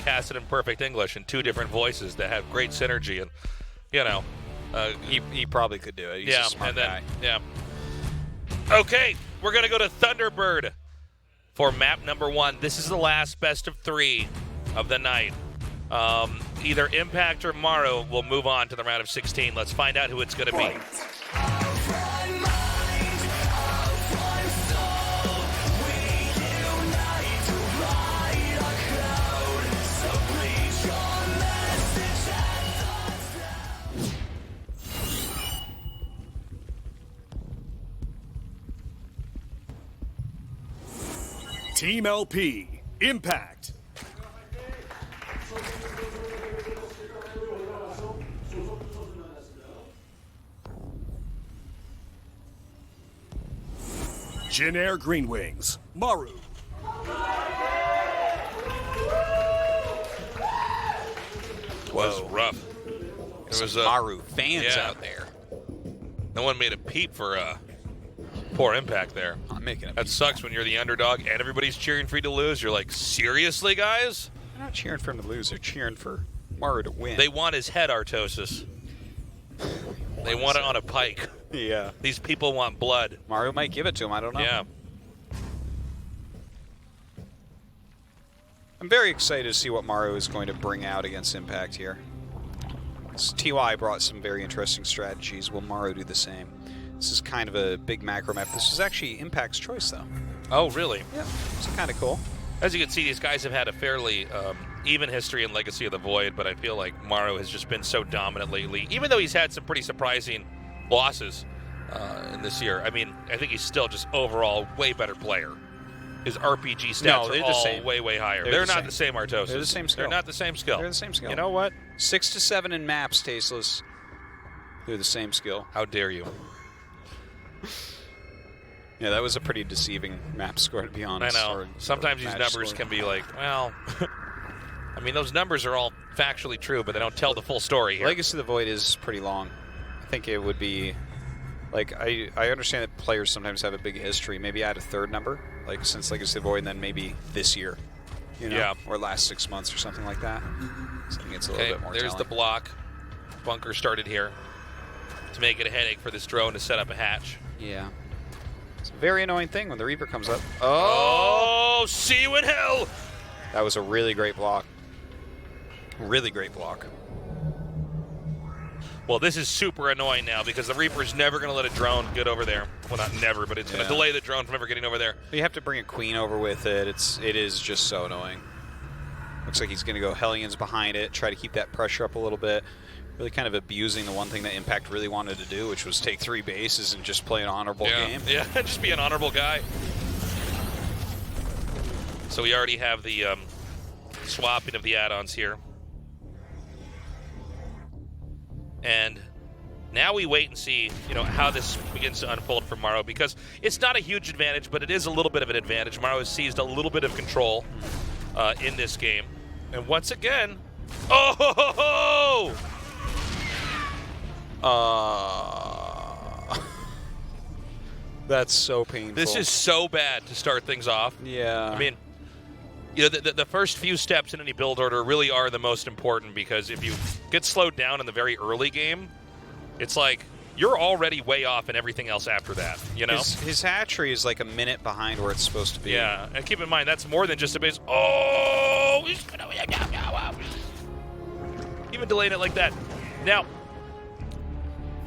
cast it in perfect English in 2 different voices that have great synergy, and you know, he probably could do it. He's a smart guy. Yeah. Okay, we're gonna go to Thunderbird for map number 1. This is the last best of 3 of the night. Either Impact or Maru will move on to the round of 16. Let's find out who it's going to be. Team LP, Impact. Jin Air Green Wings, Maru. Was rough. There was Maru fans out there. No one made a peep for poor Impact there. I'm making a That peep. sucks when you're the underdog and everybody's cheering for you to lose. You're like, seriously, guys? They're not cheering for him to lose. They're cheering for Maru to win. They want his head, Artosis. They want it on a pike. Yeah. These people want blood. Maru might give it to him. I don't know. Yeah. I'm very excited to see what Maru is going to bring out against Impact here. TY brought some very interesting strategies. Will Maru do the same? This is kind of a big macro map. This was actually Impact's choice, though. Oh, really? Yeah, it's kind of cool. As you can see, these guys have had a fairly even history and Legacy of the Void, but I feel like Maru has just been so dominant lately, even though he's had some pretty surprising losses in this year. I mean, I think he's still just overall way better player. His RPG stats are all way, way higher. They're not the same, Artosis. They're the same skill. They're not the same skill. They're the same skill. You know what? 6 to 7 in maps, Tasteless. They're the same skill. How dare you? Yeah, that was a pretty deceiving map score, to be honest. I know. Sometimes these numbers can be like, well, I mean, those numbers are all factually true, but they don't tell the full story here. Legacy of the Void is pretty long. I think it would be, like, I understand that players sometimes have a big history. Maybe add a third number, like since Legacy of the Void, and then maybe this year, you know, yeah, or last 6 months or something like that. So I think it's a little bit more there's telling. the block. Bunker started here to make it a headache for this drone to set up a hatch. Yeah. It's a very annoying thing when the Reaper comes up. Oh, see you in hell! That was a really great block. Really great block. Well, this is super annoying now because the Reaper's never going to let a drone get over there. Well, not never, but it's going to delay the drone from ever getting over there. You have to bring a Queen over with it. It is just so annoying. Looks like he's going to go Hellions behind it, try to keep that pressure up a little bit. Really kind of abusing the one thing that Impact really wanted to do, which was take 3 bases and just play an honorable game. Yeah, just be an honorable guy. So we already have the swapping of the add-ons here. And now we wait and see, you know, how this begins to unfold for Maru, because it's not a huge advantage, but it is a little bit of an advantage. Maru has seized a little bit of control in this game. And once again, oh! That's so painful. This is so bad to start things off. Yeah. I mean, you know, the first few steps in any build order really are the most important, because if you get slowed down in the very early game, it's like you're already way off in everything else after that, you know? His hatchery is like a minute behind where it's supposed to be. Yeah, and keep in mind, that's more than just a base. Oh! Even delaying it like that. Now,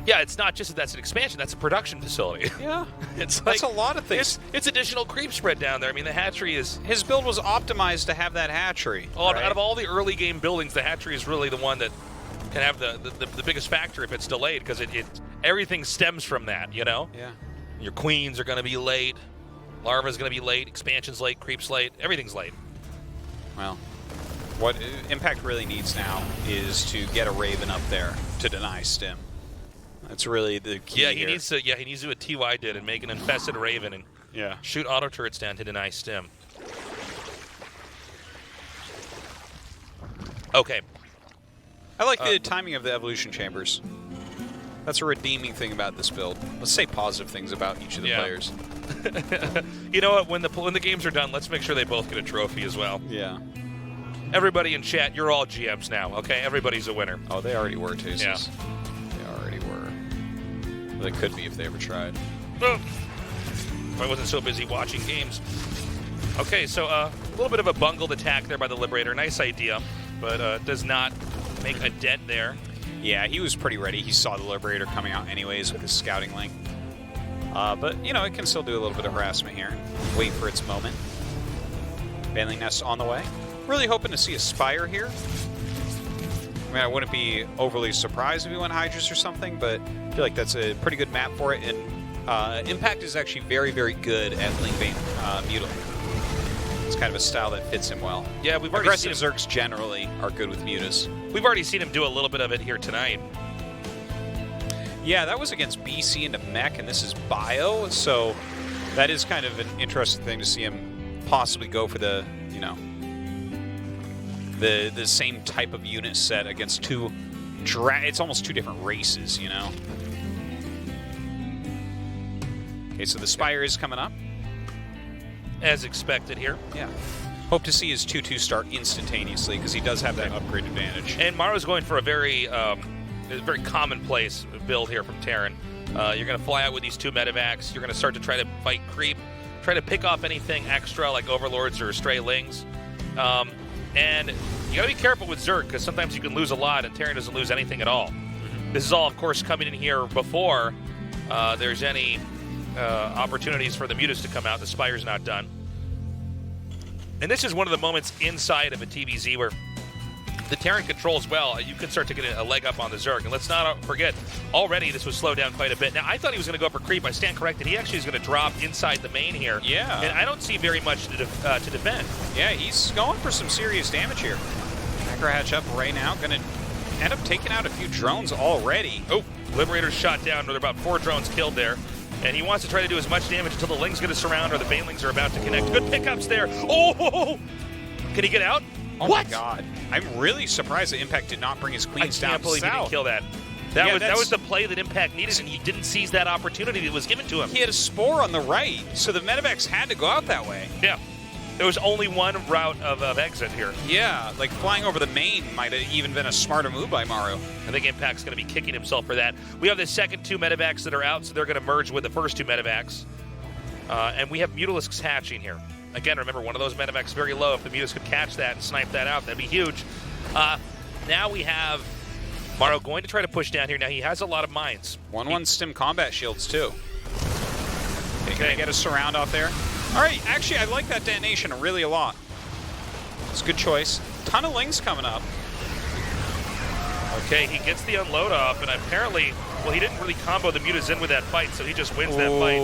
yeah, it's not just that that's an expansion, that's a production facility. Yeah. It's like, that's a lot of things. It's additional creep spread down there. I mean, the hatchery is... His build was optimized to have that hatchery. Out of all the early game buildings, the hatchery is really the one that can have the biggest factor if it's delayed, because everything stems from that, you know? Yeah. Your queens are going to be late. Larva's going to be late. Expansion's late. Creep's late. Everything's late. Well, what Impact really needs now is to get a Raven up there to deny Stim. That's really the key. He needs to. Yeah, he needs to do what TY did and make an infested Raven and shoot auto turrets down to deny Stim. Okay. I like the timing of the evolution chambers. That's a redeeming thing about this build. Let's say positive things about each of the players. You know what? When the games are done, let's make sure they both get a trophy as well. Yeah. Everybody in chat, you're all GMs now, okay? Everybody's a winner. Oh, they already were, too. Yeah. They already were. Well, they could be if they ever tried. Oh. If I wasn't so busy watching games. Okay, so a little bit of a bungled attack there by the Liberator. Nice idea, but does not make a dent there. Yeah, he was pretty ready. He saw the Liberator coming out anyways with his scouting link. But, you know, it can still do a little bit of harassment here. Wait for its moment. Baneling Nest on the way. Really hoping to see a Spire here. I mean, I wouldn't be overly surprised if he went Hydras or something, but I feel like that's a pretty good map for it. And Impact is actually very, very good at Link Bane Mutilator. It's kind of a style that fits him well. Yeah, we've already Aggressive seen him. Zergs generally are good with Mutas. We've already seen him do a little bit of it here tonight. Yeah, that was against BC into Mech, and this is Bio, so that is kind of an interesting thing to see him possibly go for the, you know, the same type of unit set against two. It's almost two different races, you know. Okay, so the Spire is coming up. As expected here. Yeah. Hope to see his 2-2 start instantaneously, because he does have that upgrade advantage. And Maru's going for a very commonplace build here from Terran. You're going to fly out with these 2 medevacs. You're going to start to try to fight creep, try to pick off anything extra like Overlords or Stray Lings. And you got to be careful with Zerg, because sometimes you can lose a lot, and Terran doesn't lose anything at all. Mm-hmm. This is all, of course, coming in here before there's any opportunities for the Mutas to come out. The Spire's not done. And this is one of the moments inside of a TVZ where the Terran controls well. You can start to get a leg up on the Zerg. And let's not forget, already this was slowed down quite a bit. Now, I thought he was going to go for creep. I stand corrected. He actually is going to drop inside the main here. Yeah. And I don't see very much to defend. Yeah, he's going for some serious damage here. Macro hatch up right now. Going to end up taking out a few drones already. Oh, Liberator's shot down. There are about 4 drones killed there. And he wants to try to do as much damage until the Ling's going to surround or the Banelings are about to connect. Good pickups there. Oh! Can he get out? Oh what? My God. I'm really surprised that Impact did not bring his Queens down I can't believe he didn't kill that. That was the play that Impact needed, and he didn't seize that opportunity that was given to him. He had a Spore on the right, so the medevacs had to go out that way. Yeah. There was only one route of exit here. Yeah, like flying over the main might have even been a smarter move by Maru. I think Impact's going to be kicking himself for that. We have the second 2 medevacs that are out, so they're going to merge with the first 2 medevacs. And we have Mutalisks hatching here. Again, remember, one of those medevacs very low. If the Mutas could catch that and snipe that out, that'd be huge. Now we have Maru going to try to push down here. Now, he has a lot of mines. 1-1 stim combat shields, too. Okay, can I get a surround off there? All right, actually, I like that detonation really a lot. It's a good choice. Ton of Lings coming up. Okay, he gets the unload off, and apparently, well, he didn't really combo the Mutas in with that fight, so he just wins that fight.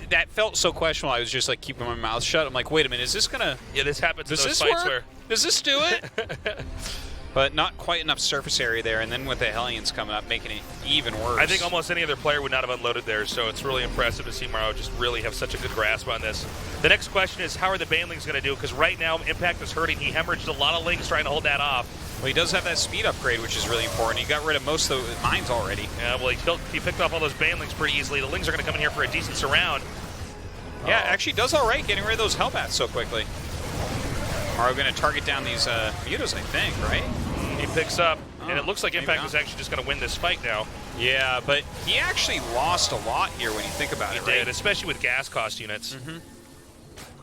That felt so questionable. I was just like keeping my mouth shut. I'm like, wait a minute, is this gonna? Yeah, this happens in Does those this fights work? where. Does this do it? But not quite enough surface area there, and then with the Hellions coming up, making it even worse. I think almost any other player would not have unloaded there, so it's really impressive to see Maru just really have such a good grasp on this. The next question is, how are the Banelings going to do? Because right now, Impact is hurting. He hemorrhaged a lot of Lings trying to hold that off. Well, he does have that speed upgrade, which is really important. He got rid of most of the mines already. Yeah, well, he picked off all those Banelings pretty easily. The Lings are going to come in here for a decent surround. Yeah, actually does all right getting rid of those Hellbats so quickly. Maru going to target down these Mutas, I think, right? He picks up, and it looks like Impact is actually just going to win this fight now. Yeah, but he actually lost a lot here when you think about it, right? He did, especially with gas cost units.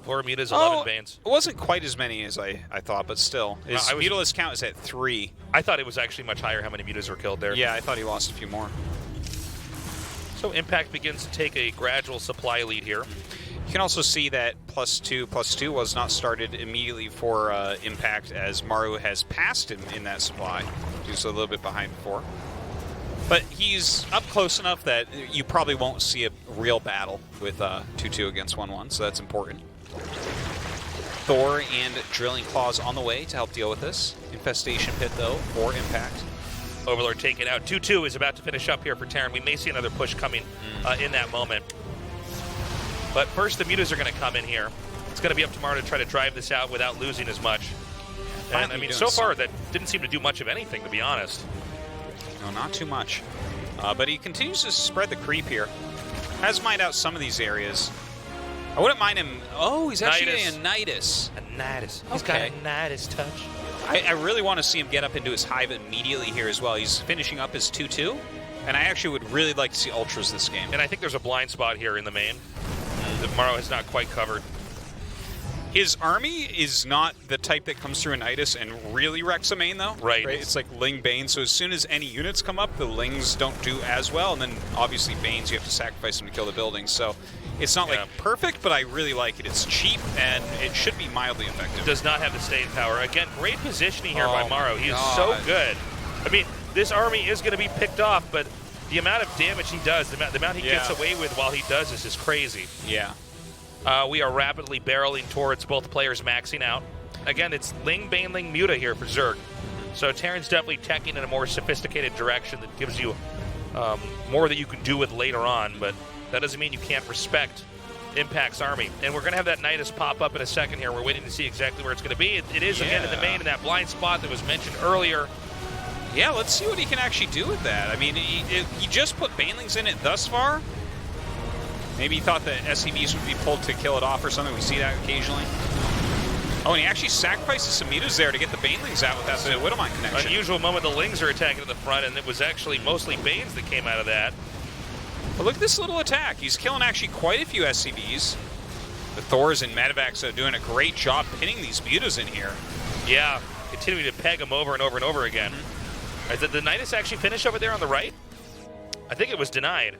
4 Mutas, 11 Banes. It wasn't quite as many as I thought, but still. His Mutalist count is at 3. I thought it was actually much higher how many Mutas were killed there. Yeah, I thought he lost a few more. So Impact begins to take a gradual supply lead here. You can also see that +2/+2 was not started immediately for Impact, as Maru has passed him in that supply. He was a little bit behind before. But he's up close enough that you probably won't see a real battle with 2-2 against 1-1, so that's important. Thor and Drilling Claws on the way to help deal with this. Infestation Pit, though, for Impact. Overlord taken out. 2-2 is about to finish up here for Terran. We may see another push coming in that moment. But first, the Mutas are going to come in here. It's going to be up to Maru to try to drive this out without losing as much. And, I mean, so far, that didn't seem to do much of anything, to be honest. No, not too much. But he continues to spread the creep here. Has mined out some of these areas. I wouldn't mind him. Oh, he's actually Nidus. getting a Nidus. A Nidus. He's got Okay. a Nidus touch. I really want to see him get up into his hive immediately here as well. He's finishing up his 2-2, and I actually would really like to see ultras this game. And I think there's a blind spot here in the main that Maru has not quite covered. His army is not the type that comes through a Nidus and really wrecks a main, though. Right. It's like Ling Bane, so as soon as any units come up, the Lings don't do as well, and then obviously Banes, you have to sacrifice them to kill the buildings. So it's not like perfect, but I really like it. It's cheap, and it should be mildly effective. Does not have the staying power. Again, great positioning here by Maru. He is God. so good. I mean, this army is going to be picked off, but the amount of damage he does, the amount he gets away with while he does this is crazy. Yeah. We are rapidly barreling towards both players maxing out. Again, it's Ling, Bane, Ling, Muta here for Zerg. So Terran's definitely teching in a more sophisticated direction that gives you more that you can do with later on, but that doesn't mean you can't respect Impact's army. And we're going to have that Nidus pop up in a second here. We're waiting to see exactly where it's going to be. It is, again, in the main, in that blind spot that was mentioned earlier. Yeah, let's see what he can actually do with that. I mean, he just put Banelings in it thus far. Maybe he thought that SCVs would be pulled to kill it off or something. We see that occasionally. Oh, and he actually sacrifices some mutas there to get the Banelings out without the Widowmine connection. Unusual moment, the Lings are attacking at the front, and it was actually mostly Banes that came out of that. But look at this little attack. He's killing actually quite a few SCVs. The Thors and Medivacs are doing a great job pinning these mutas in here. Yeah, continuing to peg them over and over and over again. Did the Nidus actually finish over there on the right? I think it was denied.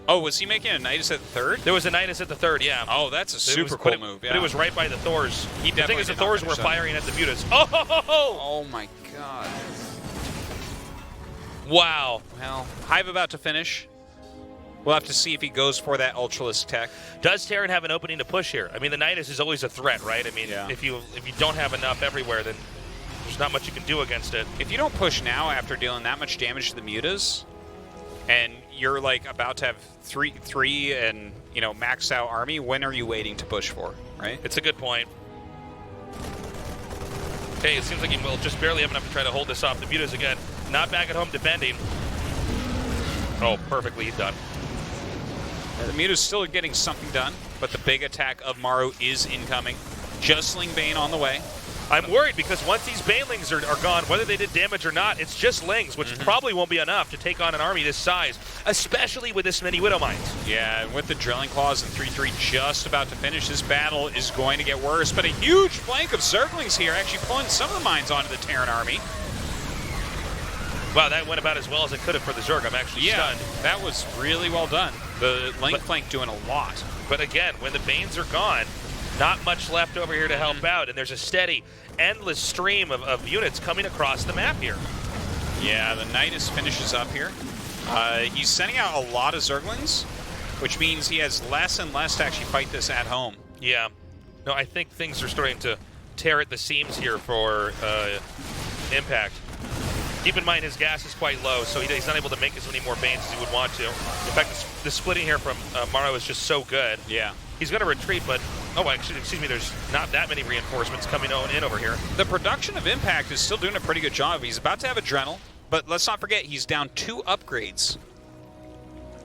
Oh, was he making a Nidus at the third? There was a Nidus at the third, yeah. Oh, that's a super cool move, yeah. But it was right by the Thors. He the thing is, the Thors were firing at the mutas. Oh my god. Wow. Well, Hive about to finish. We'll have to see if he goes for that Ultralisk tech. Does Terran have an opening to push here? I mean, the Nidus is always a threat, right? I mean, if you don't have enough everywhere, then there's not much you can do against it. If you don't push now after dealing that much damage to the mutas, and you're like about to have three and maxed out army, when are you waiting to push for, right? It's a good point. Okay, it seems like he will just barely have enough to try to hold this off. The mutas again, not back at home defending. Oh, perfectly done. The Muta's still getting something done, but the big attack of Maru is incoming. Just Ling Bane on the way. I'm worried because once these Banelings are gone, whether they did damage or not, it's just Lings, which probably won't be enough to take on an army this size, especially with this many Widow Mines. Yeah, and with the Drilling Claws and 3-3 just about to finish, this battle is going to get worse, but a huge flank of Zerglings here actually pulling some of the mines onto the Terran army. Wow, that went about as well as it could have for the Zerg. I'm actually stunned. That was really well done. The link flank doing a lot. But again, when the Banes are gone, not much left over here to help out, and there's a steady, endless stream of units coming across the map here. Yeah, the Nidus finishes up here. He's sending out a lot of Zerglings, which means he has less and less to actually fight this at home. Yeah. No, I think things are starting to tear at the seams here for Impact. Keep in mind his gas is quite low, so he's not able to make as many more Banes as he would want to. In fact, the splitting here from Maru is just so good. Yeah. He's going to retreat, but... Oh, actually, excuse me, there's not that many reinforcements coming in over here. The production of Impact is still doing a pretty good job. He's about to have Adrenal, but let's not forget he's down 2 upgrades.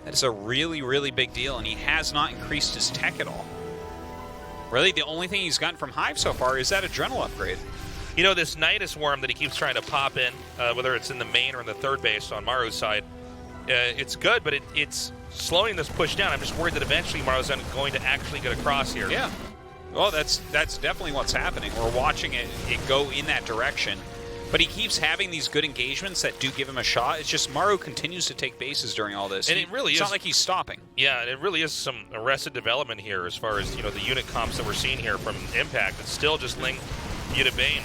That is a really, really big deal, and he has not increased his tech at all. Really, the only thing he's gotten from Hive so far is that Adrenal upgrade. You know, this Nidus worm that he keeps trying to pop in, whether it's in the main or in the third base on Maru's side, it's good, but it's slowing this push down. I'm just worried that eventually Maru's going to actually get across here. Yeah. Well, that's definitely what's happening. We're watching it go in that direction. But he keeps having these good engagements that do give him a shot. It's just Maru continues to take bases during all this. And it really it's is. It's not like he's stopping. Yeah, and it really is some arrested development here as far as, the unit comps that we're seeing here from Impact. It's still just Ling, Muta, Bane.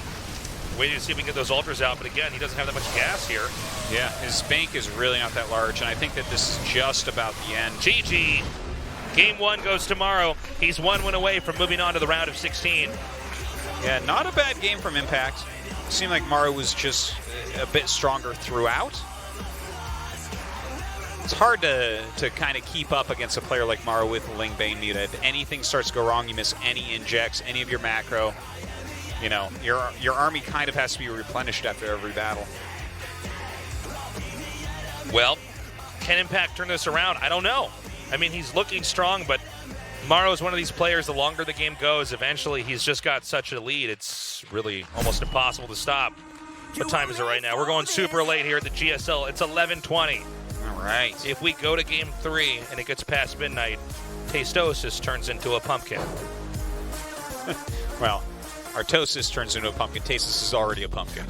Waiting to see if we can get those ultras out, but again, he doesn't have that much gas here. Yeah, his bank is really not that large, and I think that this is just about the end. GG. Game 1 goes tomorrow. He's 1 win away from moving on to the round of 16. Yeah, not a bad game from Impact. Seemed like Maru was just a bit stronger throughout. It's hard to kind of keep up against a player like Maru with Ling Bane Muta. If anything starts to go wrong, you miss any injects, any of your macro. Your army kind of has to be replenished after every battle. Well, can Impact turn this around? I don't know. I mean, he's looking strong, but Maru is one of these players, the longer the game goes, eventually he's just got such a lead, it's really almost impossible to stop. What time is it right now? We're going super late here at the GSL. It's 11:20. All right. If we go to game 3 and it gets past midnight, Tastosis turns into a pumpkin. Well, Artosis turns into a pumpkin. Tasis is already a pumpkin.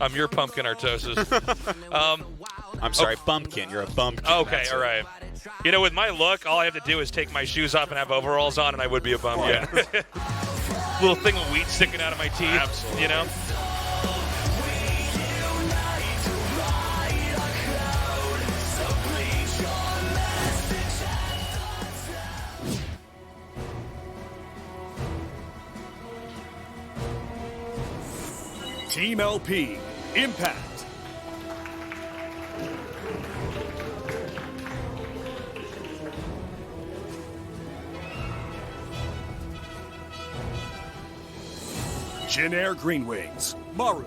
I'm your pumpkin, Artosis. I'm sorry, bumpkin. You're a bumpkin. Okay, That's all it. right. You know, with my look, all I have to do is take my shoes off and have overalls on, and I would be a bumpkin. Little thing of wheat sticking out of my teeth. Absolutely. You know? Team LP, Impact. Jin Air Green Wings, Maru.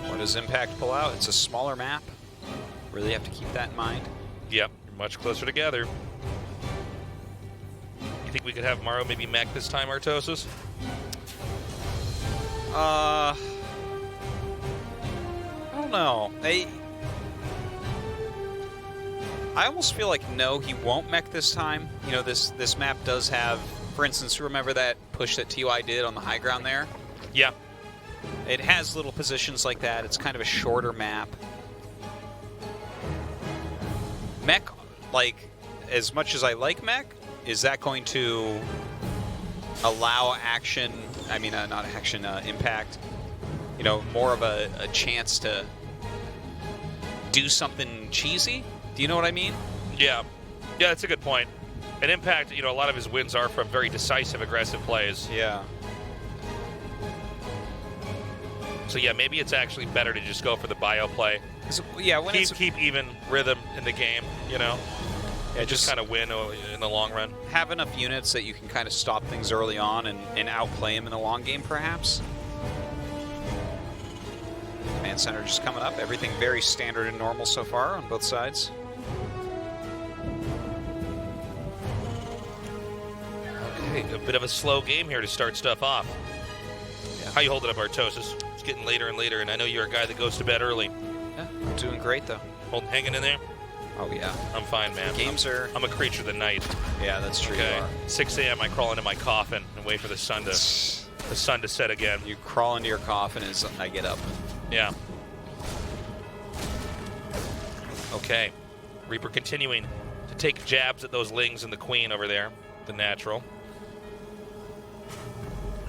What does Impact pull out? It's a smaller map. Really have to keep that in mind. Yep, much closer together. You think we could have Maru maybe mech this time, Artosis? I don't know. I almost feel like no, he won't mech this time. You know, this map does have, for instance, remember that push that TUI did on the high ground there? Yeah. It has little positions like that. It's kind of a shorter map. Mech, like, as much as I like mech, is that going to allow action, I mean, not action, Impact, you know, more of a chance to do something cheesy? Do you know what I mean? Yeah. Yeah, that's a good point. And Impact, you know, a lot of his wins are from very decisive, aggressive plays. Yeah. So, yeah, maybe it's actually better to just go for the bio play. Yeah, when Keep even rhythm in the game, you know? yeah, Just kind of win in the long run. have enough units that you can kind of stop things early on and outplay them in the long game, perhaps. Command center just coming up. Everything very standard and normal so far on both sides. Okay, a bit of a slow game here to start stuff off. Yeah. How you holding up, Artosis? It's getting later and later, and I know you're a guy that goes to bed early. Yeah, I'm doing great though. Hanging in there? Oh yeah. I'm fine, man. Games are. I'm a creature of the night. Yeah, that's true. Okay. You are. 6 a.m. I crawl into my coffin and wait for the sun to set again. You crawl into your coffin as I get up. Yeah. Okay. Reaper continuing to take jabs at those lings and the queen over there, the natural.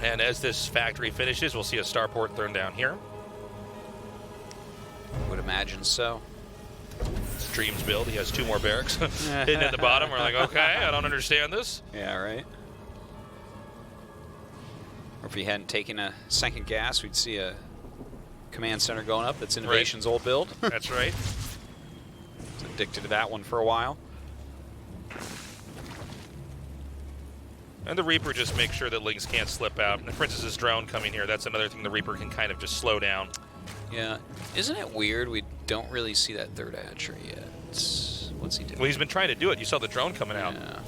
And as this factory finishes, we'll see a starport thrown down here. Would imagine so. It's Dream's build. He has 2 more barracks hidden at the bottom. We're like, okay, I don't understand this. Yeah, right. Or if he hadn't taken a second gas, we'd see a command center going up. That's Innovation's old build. That's right. Was addicted to that one for a while. And the Reaper just makes sure that lings can't slip out. And for instance, this drone coming here, that's another thing the Reaper can kind of just slow down. Yeah. Isn't it weird we don't really see that third archery yet? What's he doing? Well, he's been trying to do it. You saw the drone coming out. Yeah.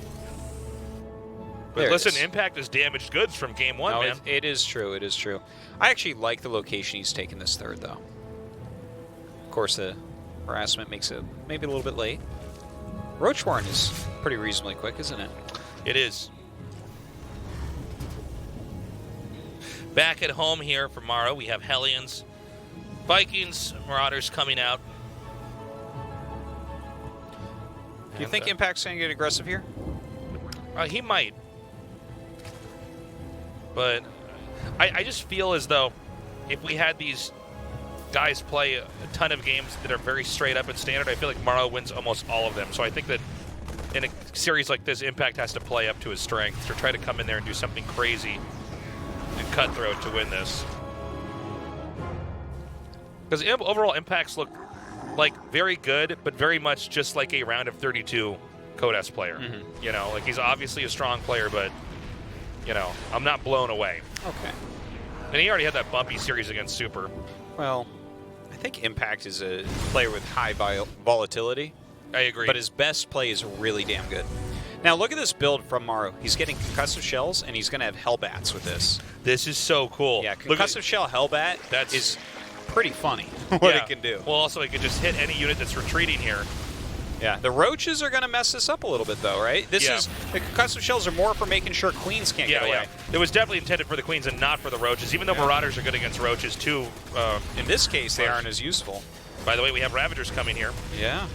But There it listen, is. Impact is damaged goods from game 1, No, man. it is true. It is true. I actually like the location he's taken this third, though. Of course, the harassment makes it maybe a little bit late. Roach Warren is pretty reasonably quick, isn't it? It is. Back at home here for Maru, we have Hellions, Vikings, Marauders coming out. Do you think Impact's going to get aggressive here? He might. But I just feel as though if we had these guys play a ton of games that are very straight up and standard, I feel like Maru wins almost all of them. So I think that in a series like this, Impact has to play up to his strength to try to come in there and do something crazy and cutthroat to win this. Because overall, Impacts look like very good, but very much just like a round of 32 Codes player. Mm-hmm. You know, like he's obviously a strong player, but, you know, I'm not blown away. Okay. And he already had that bumpy series against Super. Well, I think Impact is a player with high volatility, I agree. but his best play is really damn good. Now look at this build from Maru. He's getting concussive shells, and he's going to have Hellbats with this. This is so cool. Yeah, concussive shell Hellbat is pretty funny what it can do. Well, also it can just hit any unit that's retreating here. Yeah, the roaches are going to mess this up a little bit, though, right? The concussive shells are more for making sure queens can't get away. Yeah, it was definitely intended for the queens and not for the roaches, even though Marauders are good against roaches, too. In this case, they aren't as useful. By the way, we have Ravagers coming here. Yeah.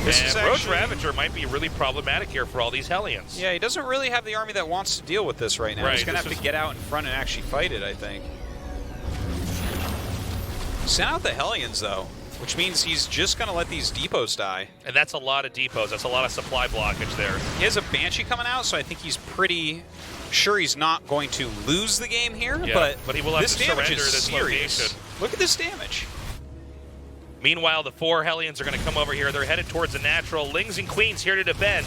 Roach Ravager might be really problematic here for all these Hellions. Yeah, he doesn't really have the army that wants to deal with this right now. Right, He's going to have to get out in front and actually fight it, I think. Send out the Hellions, though, which means he's just going to let these depots die. And that's a lot of depots. That's a lot of supply blockage there. He has a Banshee coming out, so I think he's pretty sure he's not going to lose the game here. Yeah, but he will have this to damage surrender is this serious. location. Look at this damage. Meanwhile, the 4 Hellions are going to come over here. They're headed towards the natural. Lings and Queens here to defend.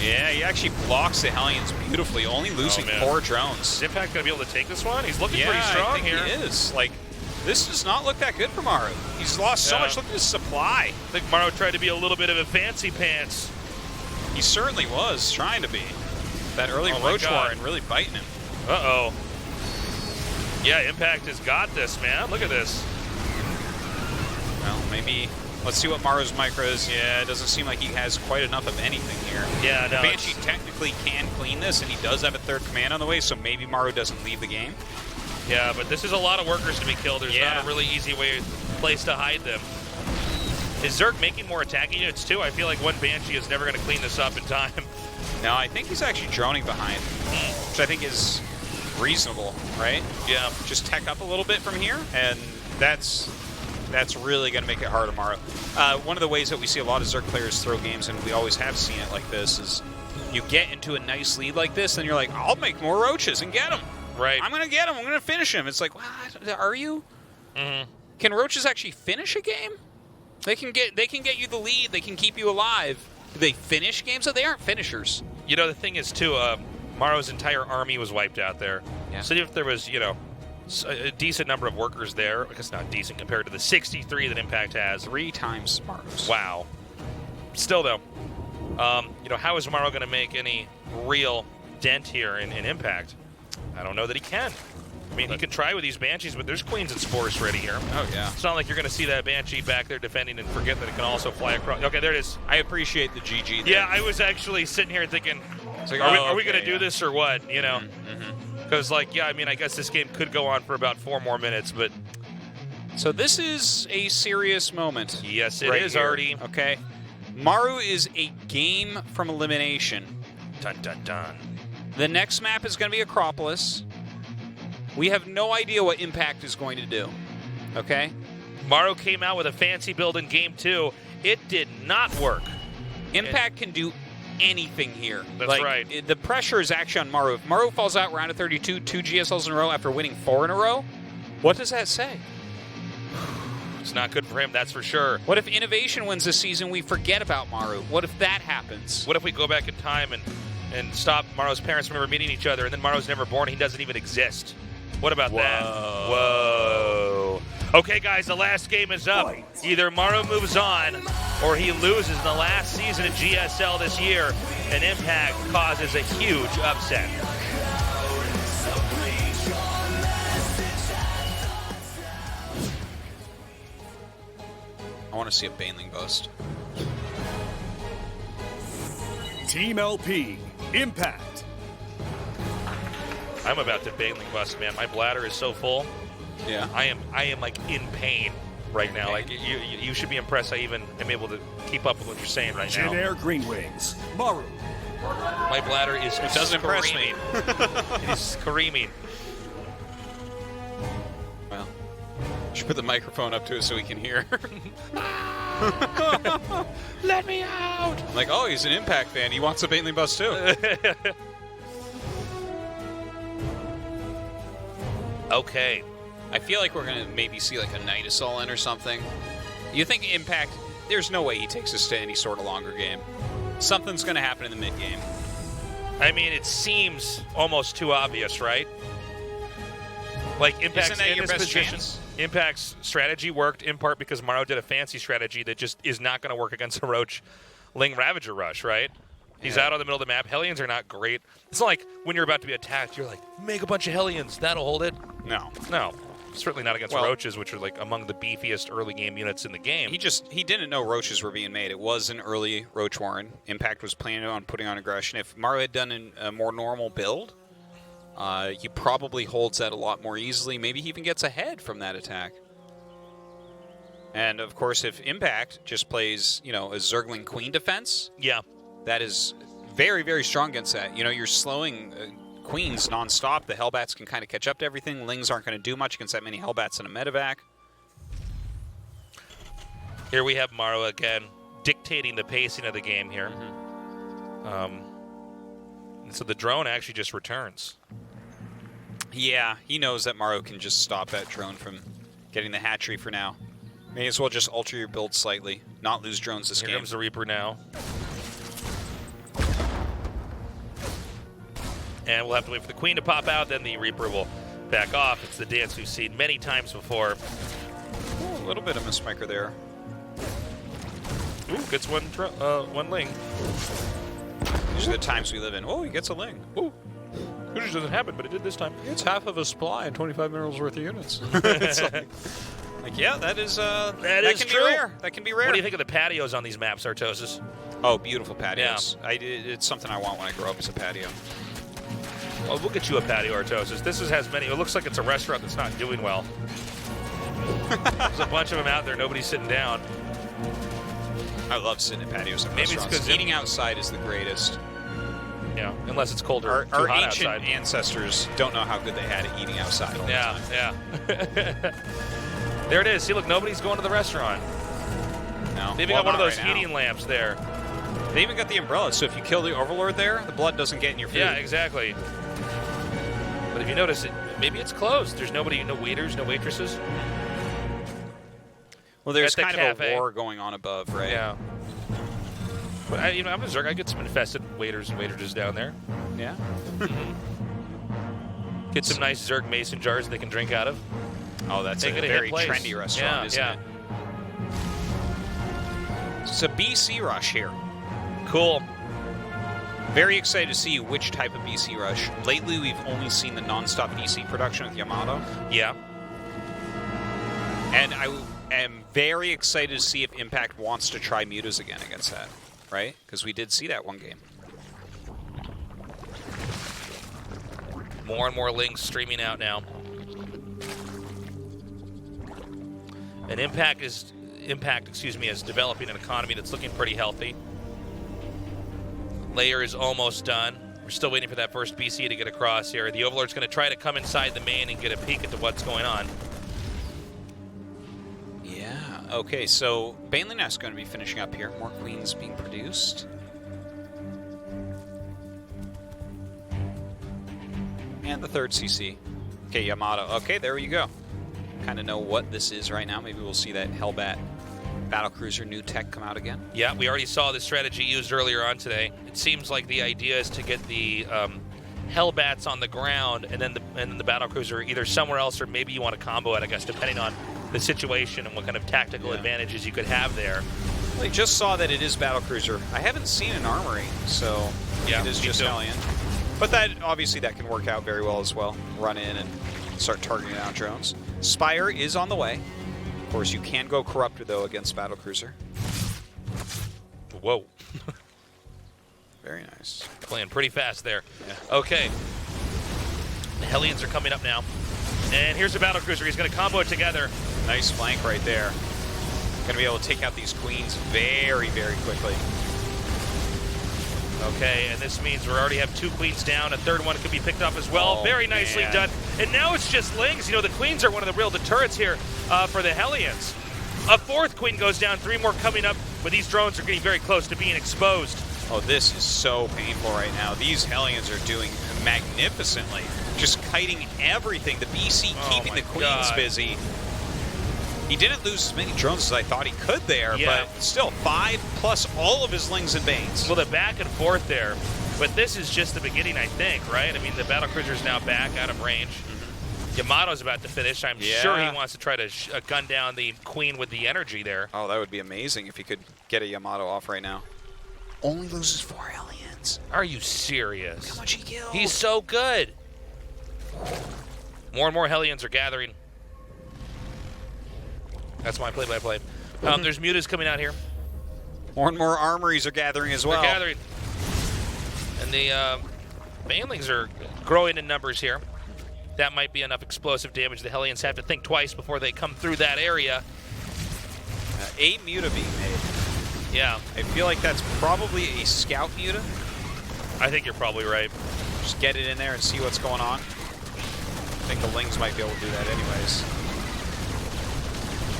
Yeah, he actually blocks the Hellions beautifully, only losing 4 drones. Is Impact going to be able to take this one? He's looking Yeah, pretty strong I think here. he is. Like, this does not look that good for Maru. He's lost so much. Look at his supply. I think Maru tried to be a little bit of a fancy pants. He certainly was trying to be. That early Roach War and really biting him. Uh-oh. Yeah, Impact has got this, man. Look at this. Well, maybe... Let's see what Maru's micro is. Yeah, it doesn't seem like he has quite enough of anything here. Yeah, no. Banshee technically can clean this, and he does have a 3rd command on the way, so maybe Maru doesn't leave the game. Yeah, but this is a lot of workers to be killed. There's not a really easy place to hide them. Is Zerg making more attacking units, too? I feel like one Banshee is never going to clean this up in time. No, I think he's actually droning behind, which I think is reasonable, right? Yeah. Just tech up a little bit from here, and that's really going to make it hard tomorrow. One of the ways that we see a lot of Zerg players throw games, and we always have seen it like this, is you get into a nice lead like this, and you're like, I'll make more roaches and get them. Right. I'm going to get them. I'm going to finish him. It's like, what? Are you? Mm-hmm. Can roaches actually finish a game? They can get you the lead. They can keep you alive. Do they finish games? They aren't finishers. You know, the thing is, too, Maru's entire army was wiped out there. Yeah. So if there was, a decent number of workers there, I guess not decent compared to the 63 that Impact has. 3 times Maru's. Wow. Still, though, how is Maru going to make any real dent here in Impact? I don't know that he can. I mean, he can try with these Banshees, but there's Queens and Spores ready here. Oh, yeah. It's not like you're going to see that Banshee back there defending and forget that it can also fly across. Okay, there it is. I appreciate the GG there. Yeah, I was actually sitting here thinking, like, are we going to do this or what? Because, I guess this game could go on for about 4 more minutes, but... So this is a serious moment. Yes, it is, Artie. Okay. Maru is a game from elimination. Dun, dun, dun. The next map is going to be Acropolis. We have no idea what Impact is going to do. Okay? Maru came out with a fancy build in Game 2. It did not work. Impact can do anything here. That's right. The pressure is actually on Maru. If Maru falls out round of 32, 2 GSLs in a row after winning 4 in a row, what does that say? It's not good for him, that's for sure. What if Innovation wins this season, we forget about Maru? What if that happens? What if we go back in time and stop Maru's parents from ever meeting each other, and then Maru's never born, he doesn't even exist? What about that? Whoa. Okay, guys, the last game is up. Either Maru moves on, or he loses in the last season of GSL this year, and Impact causes a huge upset. I want to see a Baneling bust. Team LP, Impact. I'm about to Baneling bust, man. My bladder is so full. Yeah. I am like in pain right now. Like you should be impressed I even am able to keep up with what you're saying right now. Jin Green Wings, Maru. My bladder is It doesn't impress me. It is screaming. Well, you should put the microphone up to it so we can hear. Let me out! I'm like, oh, he's an Impact fan. He wants a Baneling bust too. Okay. I feel like we're going to maybe see like a Night Assault in or something. You think Impact, there's no way he takes us to any sort of longer game. Something's going to happen in the mid-game. I mean, it seems almost too obvious, right? Like, Impact's Isn't that in your this best position. chance? Impact's strategy worked in part because Maru did a fancy strategy that just is not going to work against a Roach Ling Ravager rush, right? He's out on the middle of the map. Hellions are not great. It's not like when you're about to be attacked, you're like, make a bunch of Hellions. That'll hold it. No. No. Certainly not against Roaches, which are like among the beefiest early game units in the game. He didn't know Roaches were being made. It was an early Roach Warren. Impact was planning on putting on aggression. If Maru had done a more normal build, he probably holds that a lot more easily. Maybe he even gets ahead from that attack. And of course, if Impact just plays, a Zergling Queen defense, that is very, very strong against that. You're slowing Queens non-stop. The Hellbats can kind of catch up to everything. Lings aren't going to do much against that many Hellbats in a medevac. Here we have Maru again dictating the pacing of the game here. And so the drone actually just returns. Yeah, he knows that Maru can just stop that drone from getting the hatchery for now. May as well just alter your build slightly, not lose drones this game. Here comes the Reaper now. And we'll have to wait for the Queen to pop out, then the Reaper will back off. It's the dance we've seen many times before. Ooh, a little bit of mismicro there. Ooh, gets one Ling. These are the times we live in. Oh, he gets a Ling. Ooh. Usually doesn't happen, but it did this time. It's half of a supply and 25 minerals worth of units. It's yeah, that is that can true. be rare. That can be rare. What do you think of the patios on these maps, Artosis? Oh, beautiful patios. Yeah. It's something I want when I grow up as a patio. Well, we'll get you a patio, Artosis. This has many. It looks like it's a restaurant that's not doing well. There's a bunch of them out there. Nobody's sitting down. I love sitting at patios at Maybe it's restaurants. 'cause Eating outside is the greatest. Yeah, unless it's colder. Our too hot ancient outside. ancestors don't know how good they had at eating outside all the time. Yeah. There it is. See, look, nobody's going to the restaurant. No. They even got one of those right now. heating lamps there. They even got the umbrella, so if you kill the Overlord there, the blood doesn't get in your food. Yeah, exactly. But if you notice, maybe it's closed. There's nobody, no waiters, no waitresses. Well, there's At the kind of cafe. a war going on above, right? Yeah. But I'm a Zerg. I get some infested waiters and waitresses down there. Yeah. Get some nice Zerg mason jars they can drink out of. Oh, that's Make a it a very hit place. trendy restaurant, isn't it? It's a BC rush here. Cool. Very excited to see which type of BC rush. Lately, we've only seen the non-stop BC production with Yamato. Yeah. And I am very excited to see if Impact wants to try mutas again against that, right? Because we did see that one game. More and more Lings streaming out now. And Impact is developing an economy that's looking pretty healthy. Layer is almost done. We're still waiting for that first BC to get across here. The Overlord's going to try to come inside the main and get a peek into what's going on. Yeah, okay, so Baneling Nest going to be finishing up here. More queens being produced. And the third CC. Okay, Yamato. Okay, there you go. Kind of know what this is right now. Maybe we'll see that Hellbat Battlecruiser new tech come out again. Yeah, we already saw this strategy used earlier on today. It seems like the idea is to get the Hellbats on the ground and then the Battlecruiser either somewhere else or maybe you want to combo it, I guess, depending on the situation and what kind of tactical advantages you could have there. Well, I just saw that it is Battlecruiser. I haven't seen an armory, so yeah, it is just Hellion. But that obviously that can work out very well as well. Run in and start targeting down drones. Spire is on the way. Of course, you can go Corruptor, though, against Battlecruiser. Whoa. Very nice. Playing pretty fast there. Yeah. Okay. The Hellions are coming up now. And here's a Battlecruiser. He's going to combo it together. Nice flank right there. Going to be able to take out these queens very, very quickly. Okay, and this means we already have 2 queens down. A third one could be picked up as well. Oh, very nicely man. done. And now it's just Lings. You know, the queens are one of the real deterrents here for the Hellions. A 4th queen goes down, 3 more coming up, but these drones are getting very close to being exposed. Oh, this is so painful right now. These Hellions are doing magnificently. Just kiting everything. The BC keeping the queens busy. He didn't lose as many drones as I thought he could there, but still 5 plus all of his Lings and Banes. Well, the back and forth there, but this is just the beginning, I think, right? I mean, the Battlecruiser is now back out of range. Yamato's about to finish. I'm sure he wants to try to gun down the Queen with the energy there. Oh, that would be amazing if he could get a Yamato off right now. Only loses 4 Hellions. Are you serious? Look how much he killed. He's so good. More and more Hellions are gathering. That's my play-by-play. There's mutas coming out here. More and more armories are gathering as well. They're gathering. And the banelings are growing in numbers here. That might be enough explosive damage. The Hellions have to think twice before they come through that area. 8 muta being made. Yeah. I feel like that's probably a scout muta. I think you're probably right. Just get it in there and see what's going on. I think the Lings might be able to do that anyways.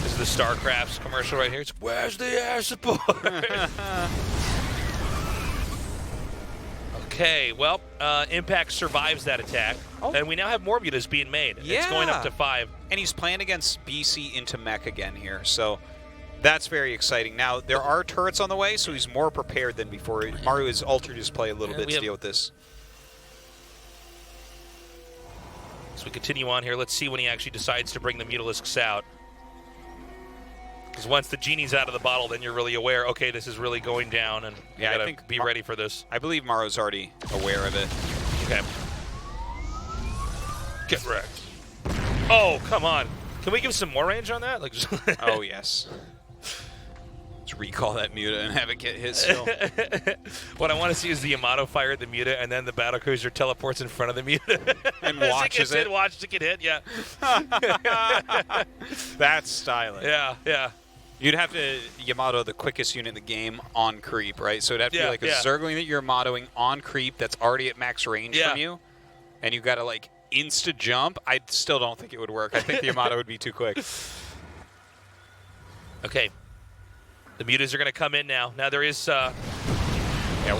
This is the Starcraft commercial right here. It's, where's the air support? Okay, well, Impact survives that attack. Oh. And we now have more mutas being made. Yeah. It's going up to 5. And he's playing against BC into mech again here, so that's very exciting. Now, there are turrets on the way, so he's more prepared than before. Maru has altered his play a little bit to deal with this. So we continue on here. Let's see when he actually decides to bring the Mutalisks out. Because once the genie's out of the bottle, then you're really aware, okay, this is really going down, and you gotta be ready for this. I believe Maru's already aware of it. Okay. Get wrecked. Oh, come on. Can we give some more range on that? Like, just Oh, yes. Let's recall that muta and have it get hit still. What I want to see is the Yamato fire at the muta, and then the battlecruiser teleports in front of the muta. And watches it. Watches it get hit, yeah. That's stylish. Yeah, yeah. You'd have to Yamato the quickest unit in the game on creep, right? So it'd have to be like a yeah. Zergling that you're Yamatoing on creep that's already at max range from you, and you got to like insta jump. I still don't think it would work. I think the Yamato would be too quick. Okay. The mutas are going to come in now. Now there is a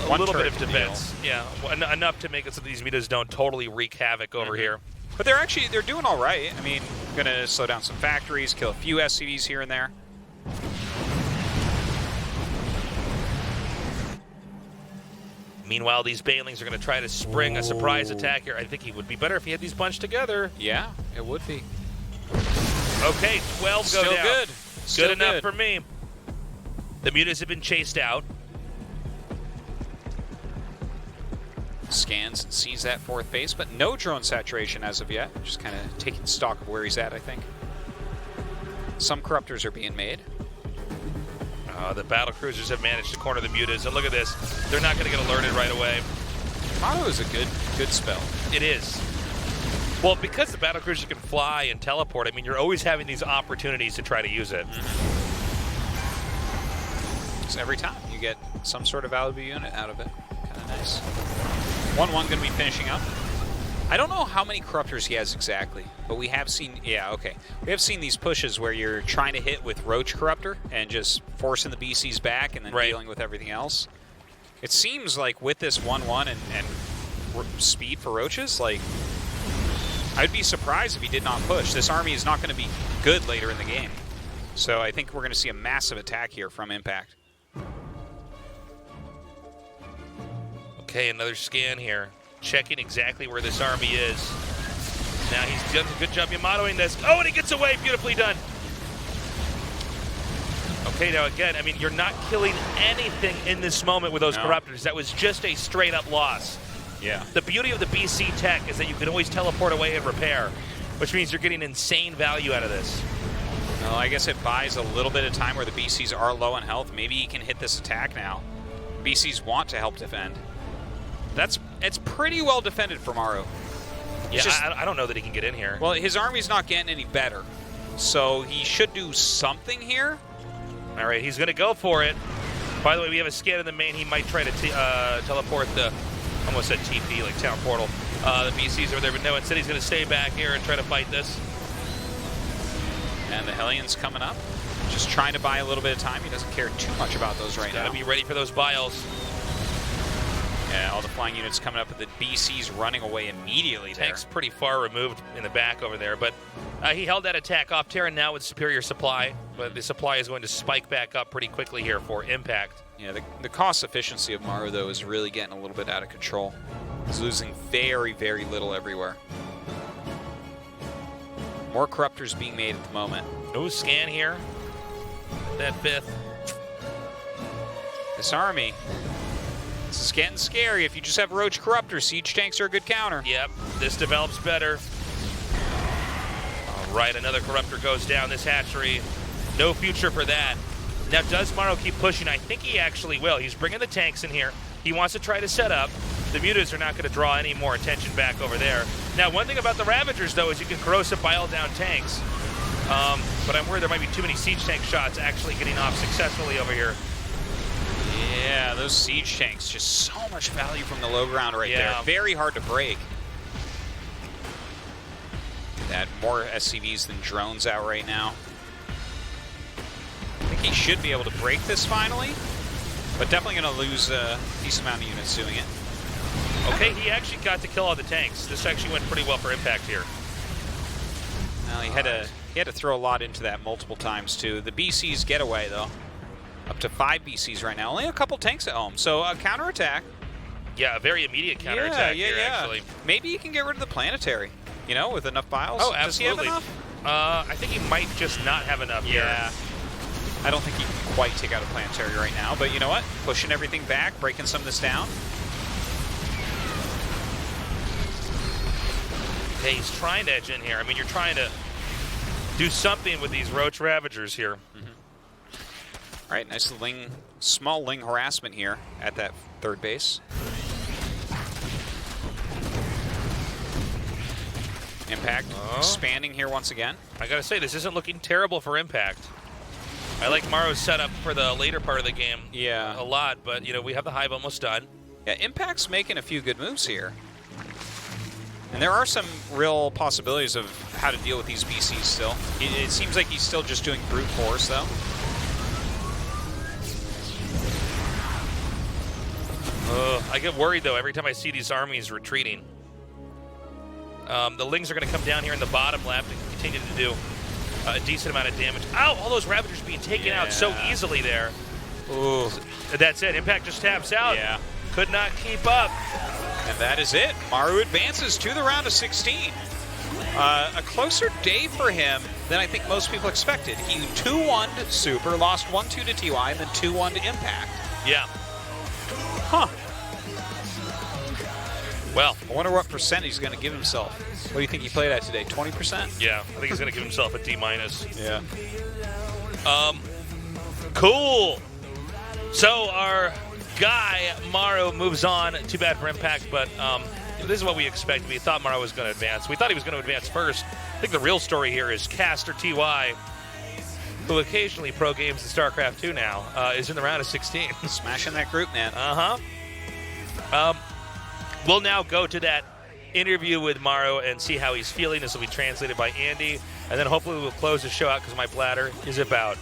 one little bit of turret defense. Yeah, enough to make it so these mutas don't totally wreak havoc over here. But they're doing all right. I mean, going to slow down some factories, kill a few SCVs here and there. Meanwhile, these banelings are going to try to spring a surprise attack here. I think it would be better if he had these bunched together. Yeah, it would be. Okay, 12 go Still down. good. Still Good enough for me. The mutas have been chased out. Scans and sees that 4th base, but no drone saturation as of yet. Just kind of taking stock of where he's at, I think. Some corruptors are being made. The battle cruisers have managed to corner the mutas, and look at this. They're not going to get alerted right away. Maru is a good spell. It is. Well, because the battle cruiser can fly and teleport, I mean, you're always having these opportunities to try to use it. So every time you get some sort of valuable unit out of it. Kind of nice. 1-1 going to be finishing up. I don't know how many corruptors he has exactly, but we have seen, we have seen these pushes where you're trying to hit with Roach Corruptor and just forcing the BCs back and then dealing with everything else. It seems like with this 1-1 and speed for Roaches, like, I'd be surprised if he did not push. This army is not going to be good later in the game. So I think we're going to see a massive attack here from Impact. Okay, another scan here. Checking exactly where this army is. Now he's done a good job Yamatoing this. Oh, and he gets away. Beautifully done. Okay, now again, I mean, you're not killing anything in this moment with those corruptors. That was just a straight-up loss. Yeah. The beauty of the BC tech is that you can always teleport away and repair, which means you're getting insane value out of this. Well, I guess it buys a little bit of time where the BCs are low on health. Maybe he can hit this attack now. BCs want to help defend. It's pretty well defended for Maru. Yeah, I don't know that he can get in here. Well, his army's not getting any better, so he should do something here. All right, he's going to go for it. By the way, we have a scan in the main. He might try to teleport the, almost said TP, like Town Portal. The BCs over there, but no, instead he's going to stay back here and try to fight this. And the Hellions coming up. Just trying to buy a little bit of time. He doesn't care too much about those right now. Got to be ready for those biles. Yeah, all the flying units coming up with the BCs running away immediately there. Tank's pretty far removed in the back over there, but he held that attack off Terran now with superior supply, but the supply is going to spike back up pretty quickly here for Impact. Yeah, the cost efficiency of Maru, though, is really getting a little bit out of control. He's losing very, very little everywhere. More corruptors being made at the moment. No scan here. That 5th. This army, this is getting scary. If you just have Roach Corruptor, siege tanks are a good counter. Yep, this develops better. All right, another Corruptor goes down this hatchery. No future for that. Now, does Maru keep pushing? I think he actually will. He's bringing the tanks in here. He wants to try to set up. The mutas are not going to draw any more attention back over there. Now, one thing about the Ravagers, though, is you can corrosive bile down tanks. But I'm worried there might be too many siege tank shots actually getting off successfully over here. Yeah, those siege tanks, just so much value from the low ground right there. Very hard to break. That more SCVs than drones out right now. I think he should be able to break this finally, but definitely going to lose a decent amount of units doing it. Okay, he actually got to kill all the tanks. This actually went pretty well for impact here. Well, he had to throw a lot into that multiple times too. The BCs get away though. Up to 5 BCs right now. Only a couple tanks at home. So a counterattack. Yeah, a very immediate counterattack here, actually. Maybe he can get rid of the planetary, you know, with enough biles. Oh, absolutely. Does he have enough? I think he might just not have enough here. I don't think he can quite take out a planetary right now, but you know what? Pushing everything back, breaking some of this down. Okay, he's trying to edge in here. I mean, you're trying to do something with these Roach Ravagers here. All right, nice small Ling harassment here at that 3rd base. Impact expanding here once again. I gotta say, this isn't looking terrible for Impact. I like Maru's setup for the later part of the game a lot, but you know, we have the hive almost done. Yeah, Impact's making a few good moves here. And there are some real possibilities of how to deal with these BCs still. It seems like he's still just doing brute force though. I get worried, though, every time I see these armies retreating. The Lings are going to come down here in the bottom left and continue to do a decent amount of damage. Ow! All those Ravagers being taken out so easily there. Ooh. That's it. Impact just taps out. Yeah. Could not keep up. And that is it. Maru advances to the round of 16. A closer day for him than I think most people expected. He 2-1'd Super, lost 1-2 to TY, and then 2-1 to Impact. Yeah. Huh. Well, I wonder what percent he's going to give himself. What do you think he played at today? 20%? Yeah, I think he's going to give himself a D-. Yeah. Cool. So our guy, Maru, moves on. Too bad for Impact, but this is what we expected. We thought Maru was going to advance. We thought he was going to advance first. I think the real story here is Caster TY, who occasionally pro games in Starcraft 2 now, is in the round of 16. Smashing that group, man. We'll now go to that interview with Maru and see how he's feeling. This will be translated by Andy, and then hopefully we'll close the show out because my bladder is about